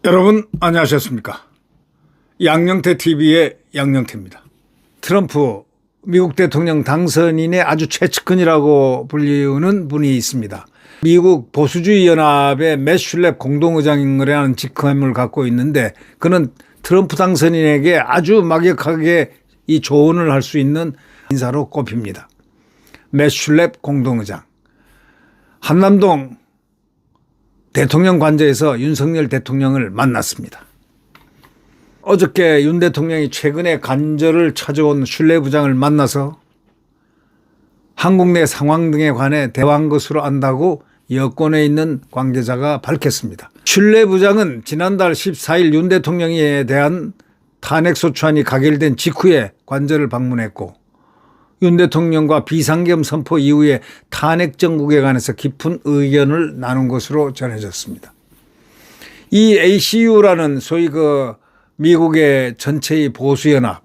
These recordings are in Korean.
여러분 안녕하셨습니까? 양영태 TV의 양영태입니다. 트럼프 미국 대통령 당선인의 아주 최측근이라고 불리우는 분이 있습니다. 미국 보수주의 연합의 맷 슐렙 공동의장이라는 직함을 갖고 있는데, 그는 트럼프 당선인에게 아주 막역하게 이 조언을 할 수 있는 인사로 꼽힙니다. 맷 슐렙 공동의장. 한남동 대통령 관저에서 윤석열 대통령을 만났습니다. 어저께 윤 대통령이 최근에 관저를 찾아온 슐렙 부장을 만나서 한국 내 상황 등에 관해 대화한 것으로 안다고 여권에 있는 관계자가 밝혔습니다. 슐렙 부장은 지난달 14일 윤 대통령에 대한 탄핵소추안이 가결된 직후에 관저를 방문했고, 윤 대통령과 비상계엄 선포 이후에 탄핵 정국에 관해서 깊은 의견을 나눈 것으로 전해졌습니다. 이 ACU라는 소위 미국의 전체의 보수연합,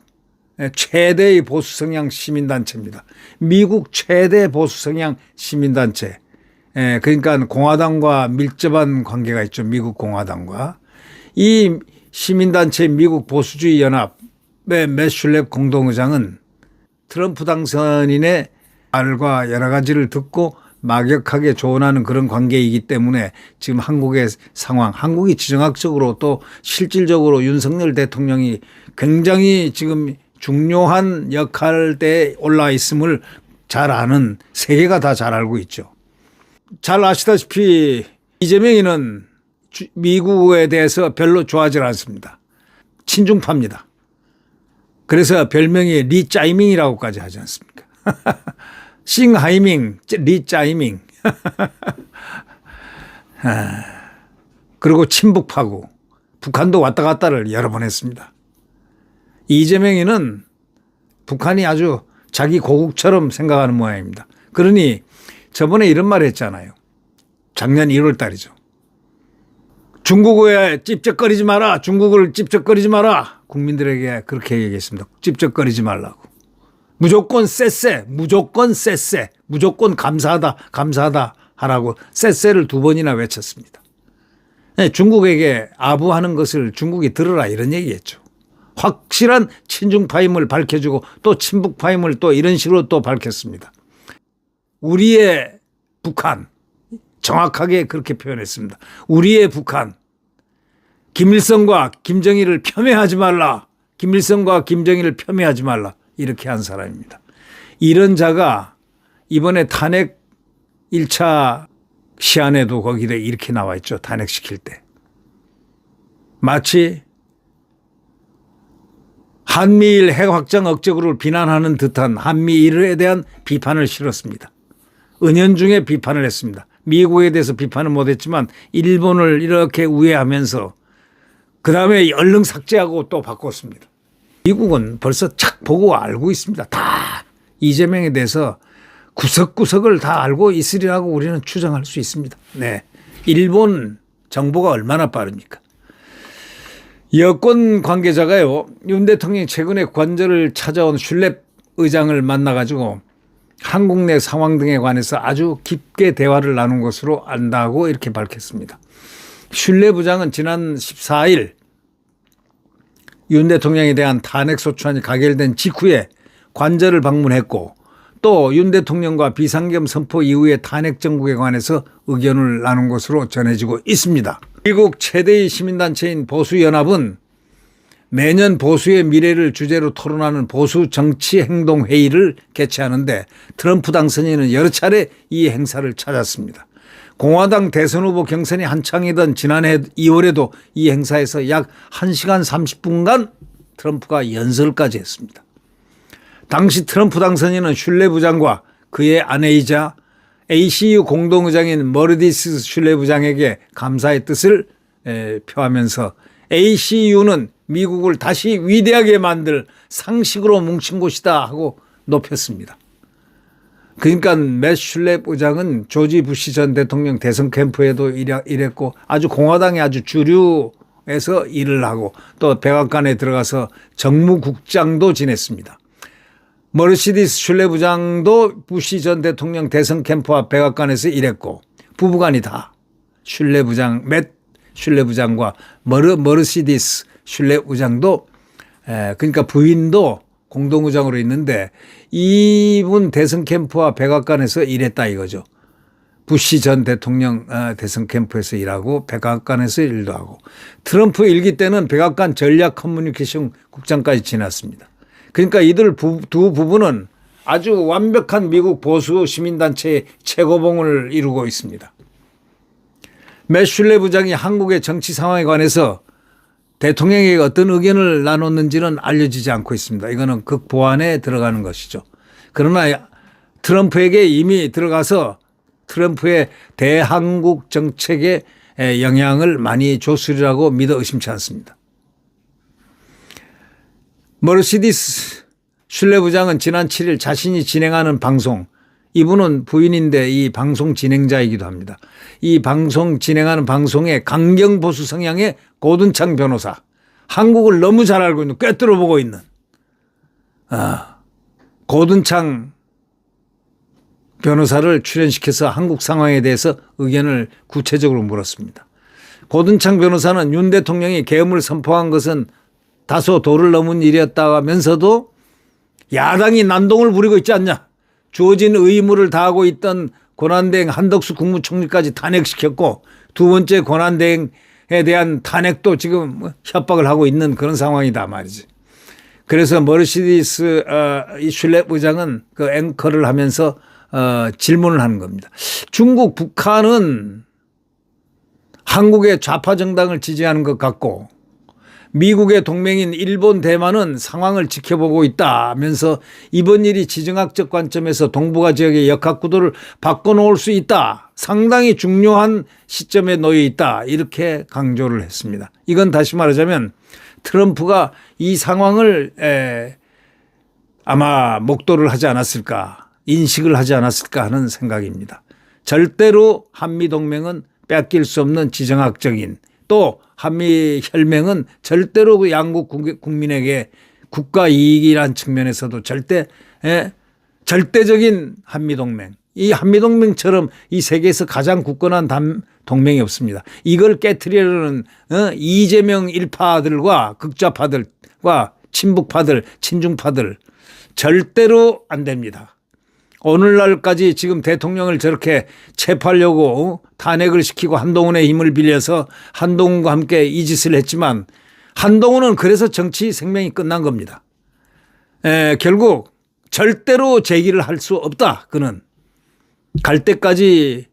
최대의 보수 성향 시민단체입니다. 미국 최대 보수 성향 시민단체. 그러니까 공화당과 밀접한 관계가 있죠. 미국 공화당과. 이 시민단체 미국 보수주의 연합의 맷 슐렙 공동의장은 트럼프 당선인의 말과 여러 가지를 듣고 막역하게 조언하는 그런 관계이기 때문에 지금 한국의 상황, 한국이 지정학적으로 또 실질적으로 윤석열 대통령이 굉장히 지금 중요한 역할대에 올라 있음을 잘 아는, 세계가 다 잘 알고 있죠. 잘 아시다시피 이재명이는 미국에 대해서 별로 좋아하지 않습니다. 친중파입니다. 그래서 별명이 리짜이밍이라고까지 하지 않습니까? 싱하이밍, 리짜이밍. 그리고 친북파고 북한도 왔다 갔다를 여러 번 했습니다. 이재명이는 북한이 아주 자기 고국처럼 생각하는 모양입니다. 그러니 저번에 이런 말 했잖아요. 작년 1월 달이죠. 중국에 찝쩍거리지 마라. 중국을 찝쩍거리지 마라. 국민들에게 그렇게 얘기했습니다. 찝쩍거리지 말라고. 무조건 쎄쎄, 무조건 쎄쎄, 무조건 감사하다, 감사하다 하라고 쎄쎄를 2번이나 외쳤습니다. 네, 중국에게 아부하는 것을 중국이 들으라 이런 얘기했죠. 확실한 친중파임을 밝혀주고 또 친북파임을 또 이런 식으로 또 밝혔습니다. 우리의 북한, 정확하게 그렇게 표현했습니다. 우리의 북한, 김일성과 김정일을 폄훼하지 말라. 김일성과 김정일을 폄훼하지 말라. 이렇게 한 사람입니다. 이런 자가 이번에 탄핵 1차 시한에도 거기에 이렇게 나와 있죠. 탄핵시킬 때. 마치 한미일 핵확장 억제구를 비난하는 듯한 한미일에 대한 비판을 실었습니다. 은연중에 비판을 했습니다. 미국에 대해서 비판은 못했지만 일본을 이렇게 우회하면서 그 다음에 얼른 삭제하고 또 바꿨습니다. 미국은 벌써 착 보고 알고 있습니다. 다 이재명에 대해서 구석구석을 다 알고 있으리라고 우리는 추정할 수 있습니다. 네, 일본 정보가 얼마나 빠릅니까? 여권 관계자가요, 윤 대통령이 최근에 관저를 찾아온 슐렙 의장을 만나가지고 한국 내 상황 등에 관해서 아주 깊게 대화를 나눈 것으로 안다고 이렇게 밝혔습니다. 슐렙 부장은 지난 14일 윤 대통령에 대한 탄핵소추안이 가결된 직후에 관저를 방문했고, 또 윤 대통령과 비상계엄 선포 이후의 탄핵 정국에 관해서 의견을 나눈 것으로 전해지고 있습니다. 미국 최대의 시민단체인 보수연합은 매년 보수의 미래를 주제로 토론하는 보수 정치 행동 회의를 개최하는데, 트럼프 당선인은 여러 차례 이 행사를 찾았습니다. 공화당 대선 후보 경선이 한창이던 지난해 2월에도 이 행사에서 약 1시간 30분간 트럼프가 연설까지 했습니다. 당시 트럼프 당선인은 슐렙 부장과 그의 아내이자 ACU 공동의장인 머르디스 슐렙 부장에게 감사의 뜻을 표하면서 ACU는 미국을 다시 위대하게 만들 상식으로 뭉친 곳이다 하고 높였습니다. 그러니까 맷 슐렙 의장은 조지 부시 전 대통령 대선 캠프에도 일했고 아주 공화당의 아주 주류 국무에서 일을 하고 또 백악관에 들어가서 정무국장도 지냈습니다. 머르시디스 슐레 부장도 부시 전 대통령 대선 캠프와 백악관에서 일했고 부부간이 다 슐레 부장, 맷 슐레 부장과 머르시디스 슐레 부장도 그러니까 부인도 공동의장으로 있는데 이분 대선 캠프와 백악관에서 일했다 이거죠. 부시 전 대통령 대선 캠프에서 일하고 백악관에서 일도 하고 트럼프 일기 때는 백악관 전략 커뮤니케이션 국장까지 지났습니다. 그러니까 이들 두 부부는 아주 완벽한 미국 보수 시민단체의 최고봉을 이루고 있습니다. 맷 슐레 부장이 한국의 정치 상황에 관해서 대통령에게 어떤 의견을 나눴는지는 알려지지 않고 있습니다. 이거는 극보안에 들어가는 것이죠. 그러나 트럼프에게 이미 들어가서 트럼프의 대한국 정책에 영향을 많이 줬으리라고 믿어 의심치 않습니다. 머르시디스 슐레 부장은 지난 7일 자신이 진행하는 방송, 이분은 부인인데 이 방송 진행자이기도 합니다. 이 방송 진행하는 방송의 강경보수 성향의 고든창 변호사, 한국을 너무 잘 알고 있는, 꿰뚫어 보고 있는 고든창 변호사를 출연시켜서 한국 상황에 대해서 의견을 구체적으로 물었습니다. 고든창 변호사는 윤 대통령이 계엄을 선포한 것은 다소 도를 넘은 일이었다면서도 야당이 난동을 부리고 있지 않냐. 주어진 의무를 다하고 있던 권한대행 한덕수 국무총리까지 탄핵시켰고 두 번째 권한대행에 대한 탄핵도 지금 협박을 하고 있는 그런 상황이다 말이지. 그래서 머르시디스 슐레 부장은 그 앵커를 하면서 질문을 하는 겁니다. 중국, 북한은 한국의 좌파 정당을 지지하는 것 같고 미국의 동맹인 일본, 대만은 상황을 지켜보고 있다면서 이번 일이 지정학적 관점에서 동북아 지역의 역학구도를 바꿔놓을 수 있다. 상당히 중요한 시점에 놓여 있다. 이렇게 강조를 했습니다. 이건 다시 말하자면 트럼프가 이 상황을 아마 목도를 하지 않았을까, 인식을 하지 않았을까 하는 생각입니다. 절대로 한미동맹은 뺏길 수 없는 지정학적인, 또 한미혈맹은 절대로 그 양국 국민에게 국가 이익이란 측면에서도 절대적인 한미동맹. 이 한미동맹처럼 이 세계에서 가장 굳건한 동맹이 없습니다. 이걸 깨트리려는 이재명 일파들과 극좌파들과 친북파들, 친중파들 절대로 안 됩니다. 오늘날까지 지금 대통령을 저렇게 체포하려고 탄핵을 시키고 한동훈의 힘을 빌려서 한동훈과 함께 이 짓을 했지만 한동훈은 그래서 정치 생명이 끝난 겁니다. 결국 절대로 재기를 할 수 없다. 그는 갈 때까지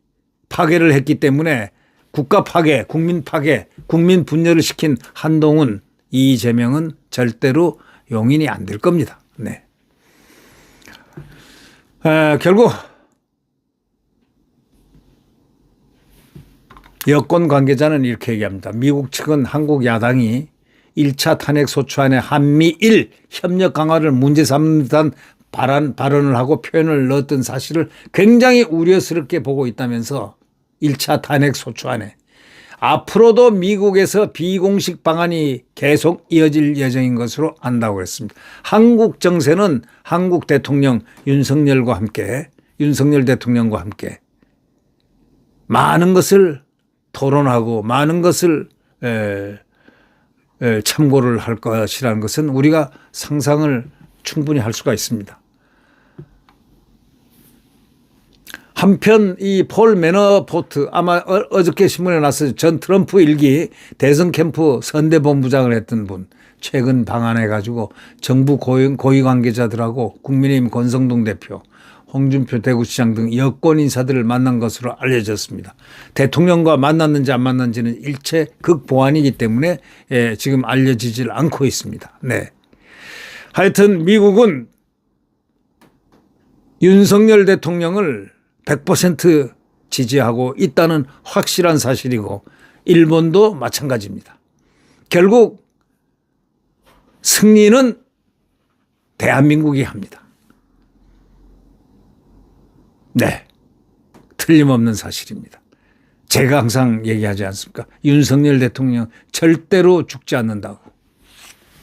파괴를 했기 때문에 국가 파괴, 국민 파괴, 국민 분열을 시킨 한동훈, 이재명은 절대로 용인이 안 될 겁니다. 네. 결국 여권 관계자는 이렇게 얘기합니다. 미국 측은 한국 야당이 1차 탄핵 소추안에 한미일 협력 강화를 문제 삼는 듯한 발언을 하고 표현을 넣었던 사실을 굉장히 우려스럽게 보고 있다면서 1차 탄핵 소추안에 앞으로도 미국에서 비공식 방안이 계속 이어질 예정인 것으로 안다고 했습니다. 한국 정세는 한국 대통령 윤석열 대통령과 함께 많은 것을 토론하고 많은 것을 참고를 할 것이라는 것은 우리가 상상을 충분히 할 수가 있습니다. 한편 이 폴 매너포트, 아마 어저께 신문에 났어요. 전 트럼프 일기 대선 캠프 선대본부장을 했던 분, 최근 방한해가지고 정부 고위 관계자들하고 국민의힘 권성동 대표, 홍준표 대구시장 등 여권 인사들을 만난 것으로 알려졌습니다. 대통령과 만났는지 안 만났는지는 일체 극보안이기 때문에 지금 알려지질 않고 있습니다. 네. 하여튼 미국은 윤석열 대통령을 100% 지지하고 있다는 확실한 사실이고 일본도 마찬가지입니다. 결국 승리는 대한민국이 합니다. 네, 틀림없는 사실입니다. 제가 항상 얘기하지 않습니까? 윤석열 대통령 절대로 죽지 않는다고.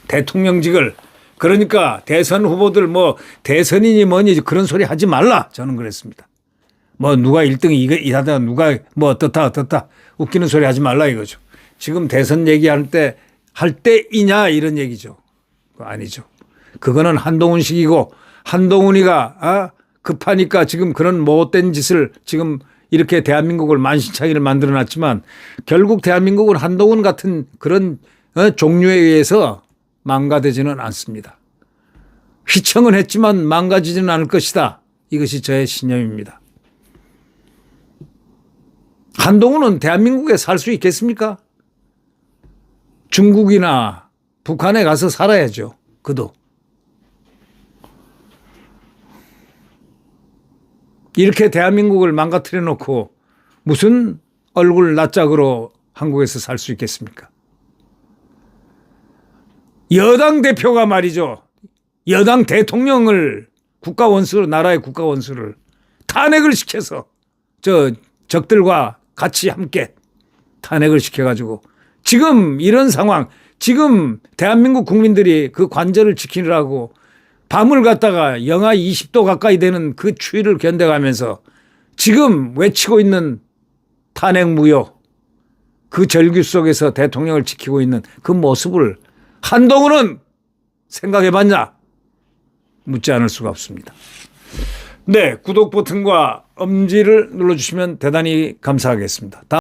대통령직을 그러니까 대선 후보들 뭐 대선이니 뭐니 그런 소리 하지 말라. 저는 그랬습니다. 뭐 누가 1등 이하다 누가 뭐 어떻다 웃기는 소리 하지 말라 이거죠. 지금 대선 얘기할 때 할 때이냐 이런 얘기죠. 아니죠. 그거는 한동훈식이고 한동훈이가 급하니까 지금 그런 못된 짓을 지금 이렇게 대한민국을 만신창이를 만들어 놨지만 결국 대한민국은 한동훈 같은 그런 종류에 의해서 망가되지는 않습니다. 휘청은 했지만 망가지지는 않을 것이다. 이것이 저의 신념입니다. 한동훈은 대한민국에 살 수 있겠습니까? 중국이나 북한에 가서 살아야죠. 그도. 이렇게 대한민국을 망가뜨려 놓고 무슨 얼굴 낯짝으로 한국에서 살 수 있겠습니까? 여당 대표가 말이죠. 여당 대통령을 국가원수로 나라의 국가원수를 탄핵을 시켜서 저 적들과 같이 함께 탄핵을 시켜가지고 지금 이런 상황 지금 대한민국 국민들이 그 관절을 지키느라고 밤을 갔다가 영하 20도 가까이 되는 그 추위를 견뎌가면서 지금 외치고 있는 탄핵 무효 그 절규 속에서 대통령을 지키고 있는 그 모습을 한동훈은 생각해봤냐? 묻지 않을 수가 없습니다. 네, 구독 버튼과 엄지를 눌러주시면 대단히 감사하겠습니다.